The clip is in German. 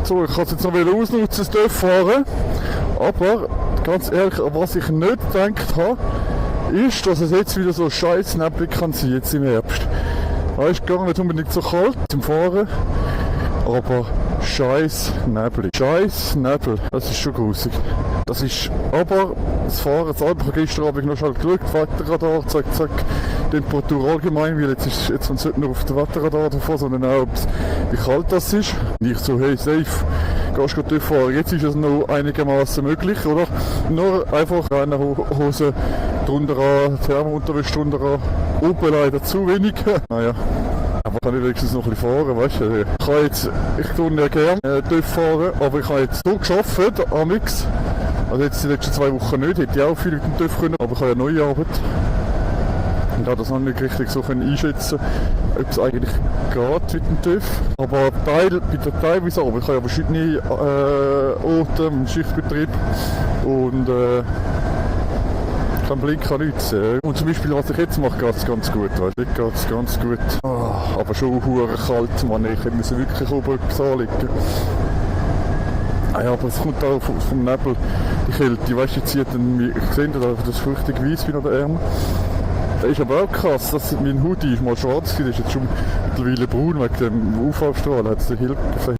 So, ich kann es jetzt noch wieder ausnutzen, das Dörf fahren. Aber, ganz ehrlich, was ich nicht gedacht habe, ist, dass es jetzt wieder so scheiß neblig kann sein, jetzt im Herbst. Es ist gar nicht unbedingt so kalt zum Fahren, aber scheiß Nebel. Scheiß Nebel, das ist schon grusig. Das ist aber das Fahren selber. Gestern habe ich noch schnell geschaut, Wetterradar, zack, zack, Temperatur allgemein, weil jetzt man sollte nur auf den Wetterradar davon, sondern auch, wie kalt das ist. Nicht so, hey, safe, gehst du durchfahren. Jetzt ist es noch einigermaßen möglich, oder? Nur einfach eine Hose drunter an, Thermounterwäsche drunter an, oben leider zu wenig. Naja. Aber kann ich wenigstens noch ein bisschen fahren, weißt du? Ich tue ja gerne fahren, aber ich habe jetzt so gearbeitet, amix. Also jetzt die letzten 2 Wochen nicht, hätte ich auch viel mit dem TÜV können, aber ich habe ja neue Arbeit. Und habe das noch nicht richtig so einschätzen, ob es eigentlich geht mit dem TÜV. Aber bei der teilweise Arbeit, ich habe ja verschiedene Orte im Schichtbetrieb und kein Blick kann nichts sehen. Und zum Beispiel, was ich jetzt mache, geht es ganz gut. Weißt? Geht es ganz gut. Oh, aber schon hure kalt, Mann. Ich musste wirklich oben etwas anlegen. Ah ja, aber es kommt auch vom Nebel, die Kälte. Weißt du, die zieht dann, ich sehe das fürchtig weiss wie noch der Ärmel. Das ist aber auch krass, dass mein Hoodie ist mal schwarz, das ist jetzt schon mittlerweile braun wegen dem UV-Strahl.